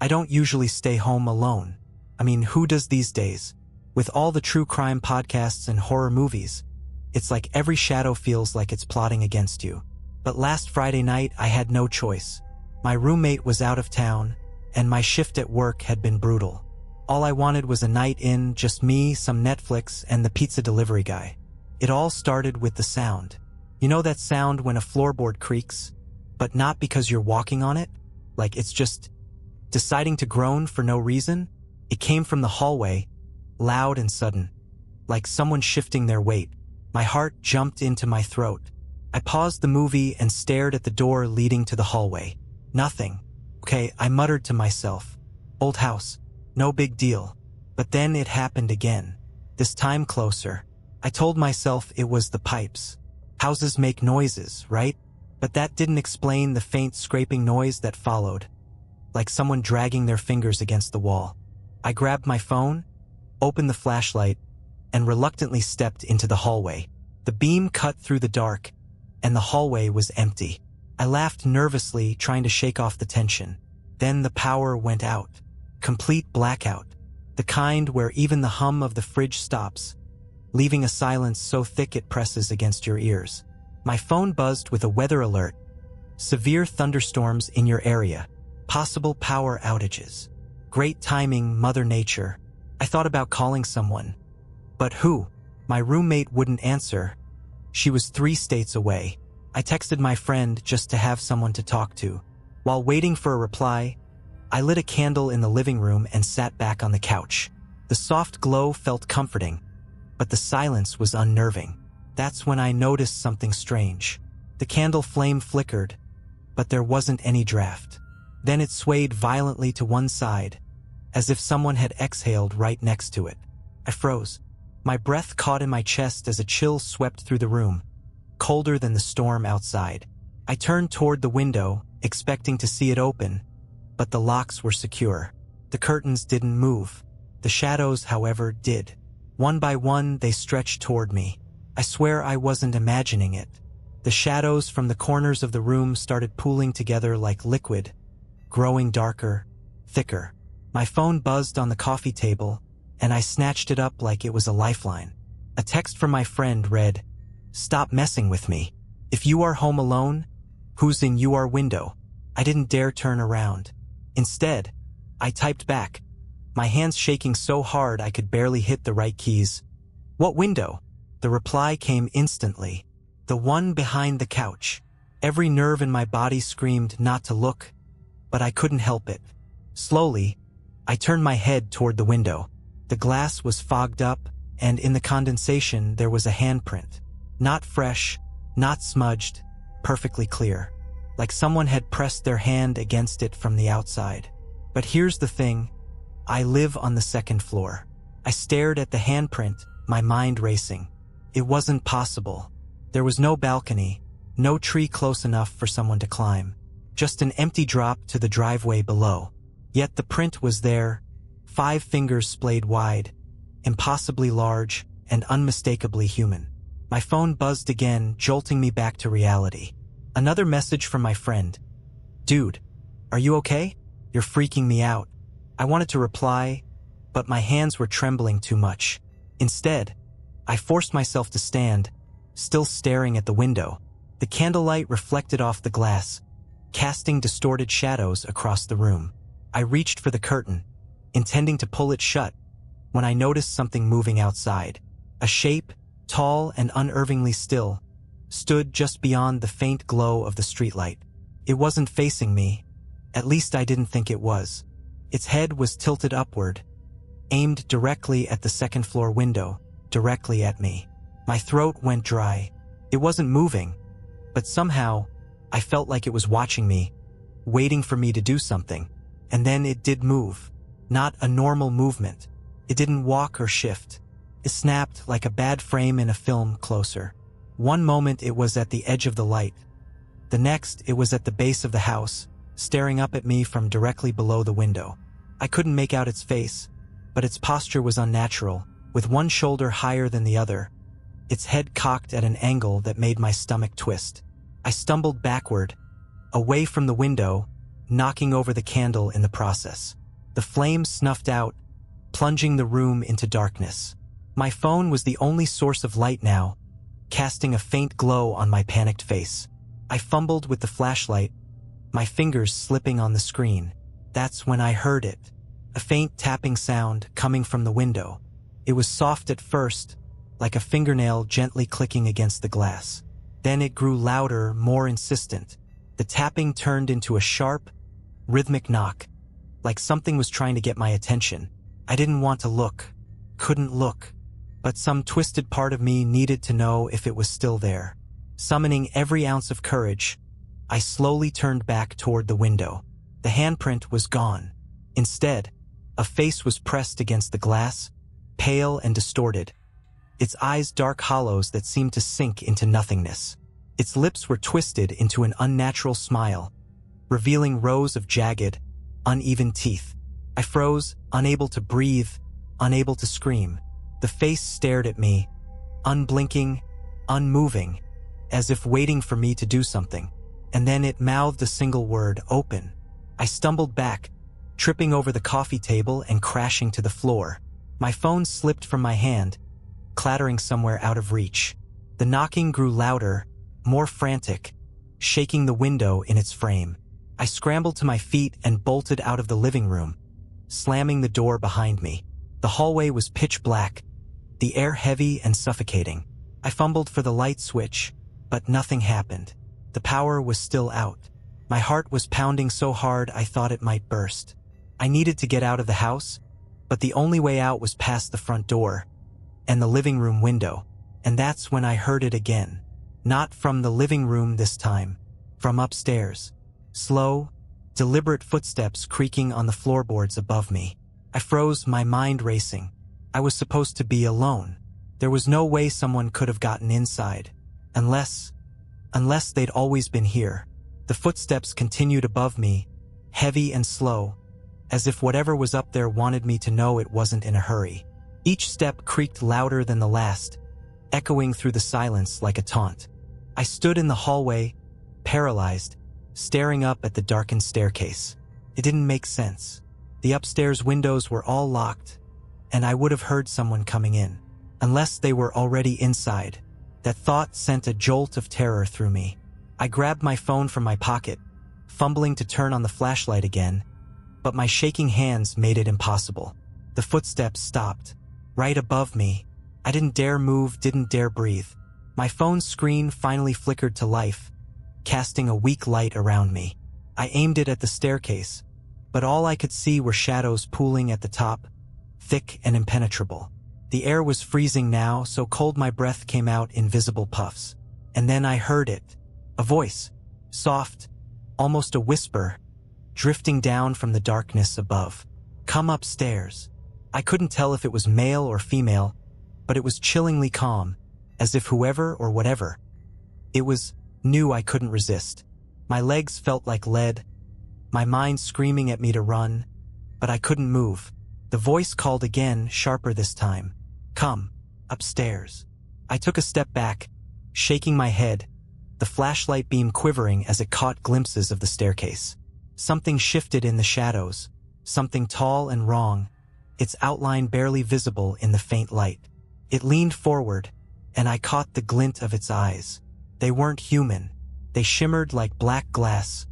I don't usually stay home alone. I mean, who does these days? With all the true crime podcasts and horror movies, it's like every shadow feels like it's plotting against you. But last Friday night, I had no choice. My roommate was out of town, and my shift at work had been brutal. All I wanted was a night in, just me, some Netflix, and the pizza delivery guy. It all started with the sound. You know that sound when a floorboard creaks? But not because you're walking on it? Like it's just deciding to groan for no reason? It came from the hallway, loud and sudden, like someone shifting their weight. My heart jumped into my throat. I paused the movie and stared at the door leading to the hallway. Nothing. Okay, I muttered to myself. Old house. No big deal. But then it happened again. This time closer. I told myself it was the pipes. Houses make noises, right? But that didn't explain the faint scraping noise that followed, like someone dragging their fingers against the wall. I grabbed my phone, opened the flashlight, and reluctantly stepped into the hallway. The beam cut through the dark, and the hallway was empty. I laughed nervously, trying to shake off the tension. Then the power went out. Complete blackout. The kind where even the hum of the fridge stops, leaving a silence so thick it presses against your ears. My phone buzzed with a weather alert. Severe thunderstorms in your area. Possible power outages. Great timing, Mother Nature. I thought about calling someone. But who? My roommate wouldn't answer. She was 3 states away. I texted my friend just to have someone to talk to. While waiting for a reply, I lit a candle in the living room and sat back on the couch. The soft glow felt comforting, but the silence was unnerving. That's when I noticed something strange. The candle flame flickered, but there wasn't any draft. Then it swayed violently to one side, as if someone had exhaled right next to it. I froze. My breath caught in my chest as a chill swept through the room, colder than the storm outside. I turned toward the window, expecting to see it open, but the locks were secure. The curtains didn't move. The shadows, however, did. One by one, they stretched toward me. I swear I wasn't imagining it. The shadows from the corners of the room started pooling together like liquid, growing darker, thicker. My phone buzzed on the coffee table, and I snatched it up like it was a lifeline. A text from my friend read, "Stop messing with me. If you are home alone, who's in your window?" I didn't dare turn around. Instead, I typed back, my hands shaking so hard I could barely hit the right keys. "What window?" The reply came instantly. "The one behind the couch." Every nerve in my body screamed not to look, but I couldn't help it. Slowly, I turned my head toward the window. The glass was fogged up, and in the condensation there was a handprint. Not fresh, not smudged, perfectly clear. Like someone had pressed their hand against it from the outside. But here's the thing. I live on the 2nd floor. I stared at the handprint, my mind racing. It wasn't possible. There was no balcony, no tree close enough for someone to climb. Just an empty drop to the driveway below. Yet the print was there, 5 fingers splayed wide, impossibly large and unmistakably human. My phone buzzed again, jolting me back to reality. Another message from my friend. "Dude, are you okay? You're freaking me out." I wanted to reply, but my hands were trembling too much. Instead, I forced myself to stand, still staring at the window. The candlelight reflected off the glass, casting distorted shadows across the room. I reached for the curtain, intending to pull it shut, when I noticed something moving outside. A shape, tall and unnervingly still, stood just beyond the faint glow of the streetlight. It wasn't facing me. At least I didn't think it was. Its head was tilted upward, aimed directly at the 2nd floor window, directly at me. My throat went dry. It wasn't moving, but somehow I felt like it was watching me, waiting for me to do something. And then it did move. Not a normal movement. It didn't walk or shift. It snapped like a bad frame in a film closer. One moment it was at the edge of the light. The next it was at the base of the house, staring up at me from directly below the window. I couldn't make out its face, but its posture was unnatural, with one shoulder higher than the other, its head cocked at an angle that made my stomach twist. I stumbled backward, away from the window, knocking over the candle in the process. The flames snuffed out, plunging the room into darkness. My phone was the only source of light now, casting a faint glow on my panicked face. I fumbled with the flashlight, my fingers slipping on the screen. That's when I heard it. A faint tapping sound coming from the window. It was soft at first, like a fingernail gently clicking against the glass. Then it grew louder, more insistent. The tapping turned into a sharp, rhythmic knock, like something was trying to get my attention. I didn't want to look, couldn't look, but some twisted part of me needed to know if it was still there. Summoning every ounce of courage, I slowly turned back toward the window. The handprint was gone. Instead, a face was pressed against the glass, pale and distorted, its eyes dark hollows that seemed to sink into nothingness. Its lips were twisted into an unnatural smile, revealing rows of jagged, uneven teeth. I froze, unable to breathe, unable to scream. The face stared at me, unblinking, unmoving, as if waiting for me to do something. And then it mouthed a single word, "Open." I stumbled back, tripping over the coffee table and crashing to the floor. My phone slipped from my hand, clattering somewhere out of reach. The knocking grew louder, more frantic, shaking the window in its frame. I scrambled to my feet and bolted out of the living room, slamming the door behind me. The hallway was pitch black, the air heavy and suffocating. I fumbled for the light switch, but nothing happened. The power was still out. My heart was pounding so hard I thought it might burst. I needed to get out of the house, but the only way out was past the front door and the living room window. And that's when I heard it again. Not from the living room this time, from upstairs. Slow, deliberate footsteps creaking on the floorboards above me. I froze, my mind racing. I was supposed to be alone. There was no way someone could have gotten inside. Unless they'd always been here. The footsteps continued above me, heavy and slow, as if whatever was up there wanted me to know it wasn't in a hurry. Each step creaked louder than the last, echoing through the silence like a taunt. I stood in the hallway, paralyzed, staring up at the darkened staircase. It didn't make sense. The upstairs windows were all locked, and I would have heard someone coming in, unless they were already inside. That thought sent a jolt of terror through me. I grabbed my phone from my pocket, fumbling to turn on the flashlight again, but my shaking hands made it impossible. The footsteps stopped, right above me. I didn't dare move, didn't dare breathe. My phone's screen finally flickered to life, casting a weak light around me. I aimed it at the staircase, but all I could see were shadows pooling at the top, thick and impenetrable. The air was freezing now, so cold my breath came out in visible puffs. And then I heard it. A voice, soft, almost a whisper, drifting down from the darkness above. "Come upstairs." I couldn't tell if it was male or female, but it was chillingly calm, as if whoever or whatever it was knew I couldn't resist. My legs felt like lead, my mind screaming at me to run, but I couldn't move. The voice called again, sharper this time. "Come upstairs." I took a step back, shaking my head, the flashlight beam quivering as it caught glimpses of the staircase. Something shifted in the shadows, something tall and wrong, its outline barely visible in the faint light. It leaned forward, and I caught the glint of its eyes. They weren't human. They shimmered like black glass,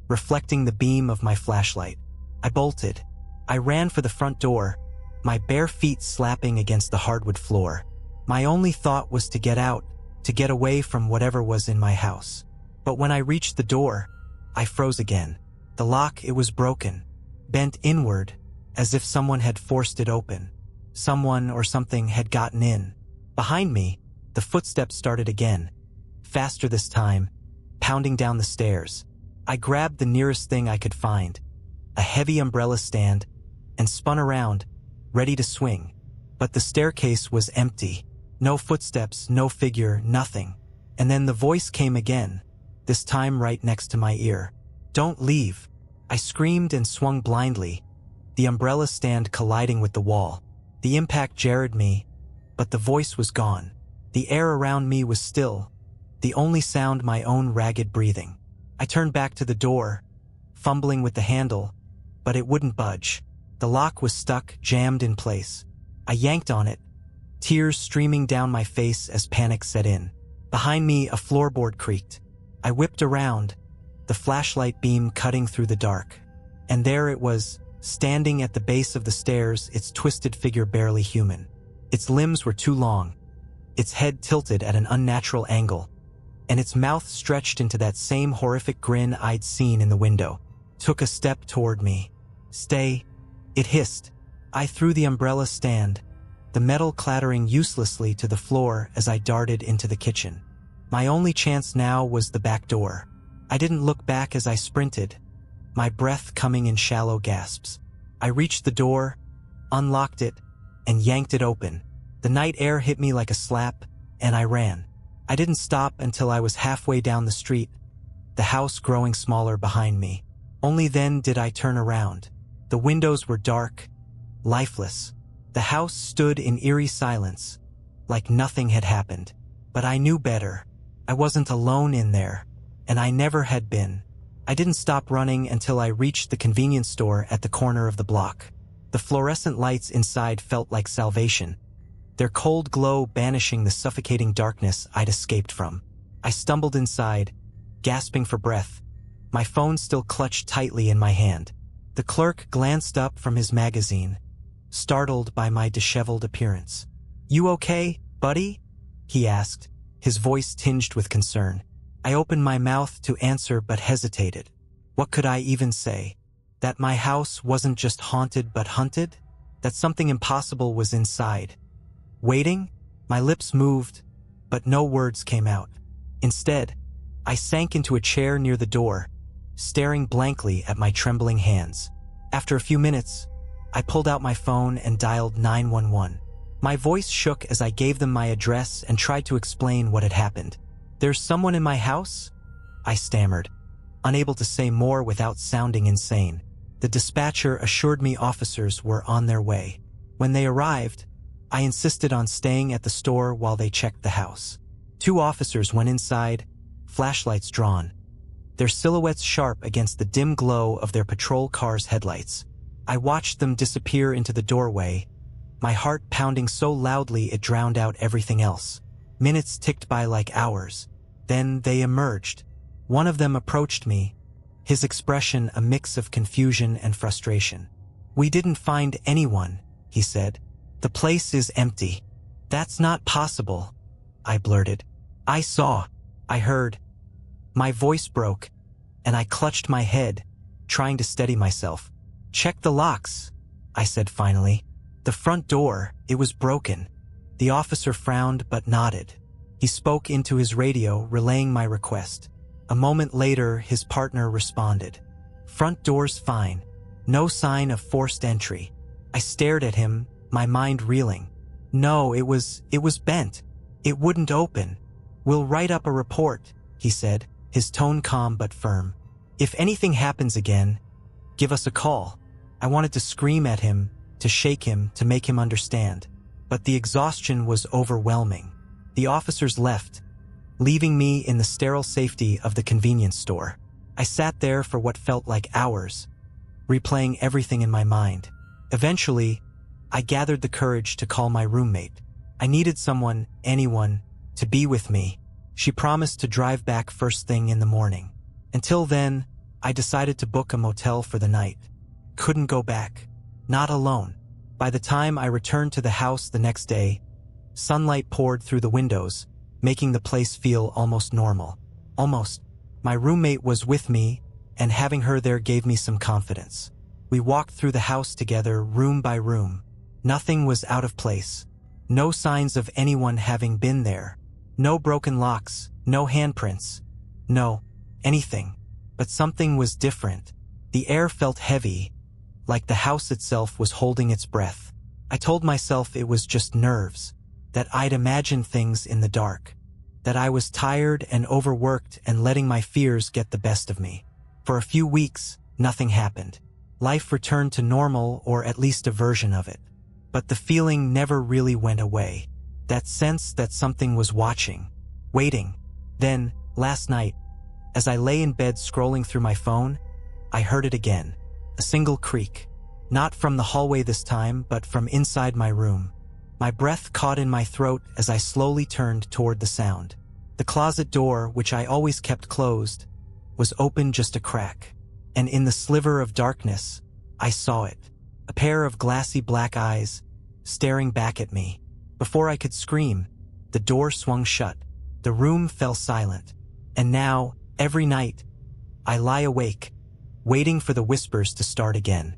reflecting the beam of my flashlight. I bolted. I ran for the front door, my bare feet slapping against the hardwood floor. My only thought was to get out, to get away from whatever was in my house. But when I reached the door, I froze again. The lock, it was broken, bent inward, as if someone had forced it open. Someone or something had gotten in. Behind me, the footsteps started again, faster this time, pounding down the stairs. I grabbed the nearest thing I could find, a heavy umbrella stand, and spun around, ready to swing. But the staircase was empty. No footsteps, no figure, nothing. And then the voice came again, this time right next to my ear. "Don't leave." I screamed and swung blindly, the umbrella stand colliding with the wall. The impact jarred me, but the voice was gone. The air around me was still, the only sound my own ragged breathing. I turned back to the door, fumbling with the handle, but it wouldn't budge. The lock was stuck, jammed in place. I yanked on it, tears streaming down my face as panic set in. Behind me, a floorboard creaked. I whipped around, the flashlight beam cutting through the dark. And there it was, standing at the base of the stairs, its twisted figure barely human. Its limbs were too long, its head tilted at an unnatural angle, and its mouth stretched into that same horrific grin I'd seen in the window. Took a step toward me. "Stay," it hissed. I threw the umbrella stand, the metal clattering uselessly to the floor as I darted into the kitchen. My only chance now was the back door. I didn't look back as I sprinted, my breath coming in shallow gasps. I reached the door, unlocked it, and yanked it open. The night air hit me like a slap, and I ran. I didn't stop until I was halfway down the street, the house growing smaller behind me. Only then did I turn around. The windows were dark, lifeless. The house stood in eerie silence, like nothing had happened. But I knew better. I wasn't alone in there, and I never had been. I didn't stop running until I reached the convenience store at the corner of the block. The fluorescent lights inside felt like salvation, their cold glow banishing the suffocating darkness I'd escaped from. I stumbled inside, gasping for breath, my phone still clutched tightly in my hand. The clerk glanced up from his magazine, startled by my disheveled appearance. "You okay, buddy?" he asked, his voice tinged with concern. I opened my mouth to answer but hesitated. What could I even say? That my house wasn't just haunted but hunted? That something impossible was inside? Waiting? My lips moved, but no words came out. Instead, I sank into a chair near the door, staring blankly at my trembling hands. After a few minutes, I pulled out my phone and dialed 911. My voice shook as I gave them my address and tried to explain what had happened. "There's someone in my house?" I stammered, unable to say more without sounding insane. The dispatcher assured me officers were on their way. When they arrived, I insisted on staying at the store while they checked the house. 2 officers went inside, flashlights drawn, their silhouettes sharp against the dim glow of their patrol car's headlights. I watched them disappear into the doorway, my heart pounding so loudly it drowned out everything else. Minutes ticked by like hours. Then they emerged. One of them approached me, his expression a mix of confusion and frustration. "We didn't find anyone," he said. "The place is empty." "That's not possible," I blurted. "I saw. I heard." My voice broke, and I clutched my head, trying to steady myself. "Check the locks," I said finally. "The front door, it was broken." The officer frowned but nodded. He spoke into his radio, relaying my request. A moment later, his partner responded. "Front door's fine. No sign of forced entry." I stared at him, my mind reeling. "No, it was bent. It wouldn't open." "We'll write up a report," he said, his tone calm but firm. "If anything happens again, give us a call." I wanted to scream at him, to shake him, to make him understand. But the exhaustion was overwhelming. The officers left, leaving me in the sterile safety of the convenience store. I sat there for what felt like hours, replaying everything in my mind. Eventually, I gathered the courage to call my roommate. I needed someone, anyone, to be with me. She promised to drive back first thing in the morning. Until then, I decided to book a motel for the night. Couldn't go back. Not alone. By the time I returned to the house the next day, sunlight poured through the windows, making the place feel almost normal. Almost. My roommate was with me, and having her there gave me some confidence. We walked through the house together, room by room. Nothing was out of place. No signs of anyone having been there. No broken locks, no handprints. No, anything. But something was different. The air felt heavy, like the house itself was holding its breath. I told myself it was just nerves, that I'd imagined things in the dark, that I was tired and overworked and letting my fears get the best of me. For a few weeks, nothing happened. Life returned to normal, or at least a version of it. But the feeling never really went away. That sense that something was watching, waiting. Then, last night, as I lay in bed scrolling through my phone, I heard it again. A single creak. Not from the hallway this time, but from inside my room. My breath caught in my throat as I slowly turned toward the sound. The closet door, which I always kept closed, was open just a crack. And in the sliver of darkness, I saw it. A pair of glassy black eyes, staring back at me. Before I could scream, the door swung shut. The room fell silent. And now, every night, I lie awake, waiting for the whispers to start again.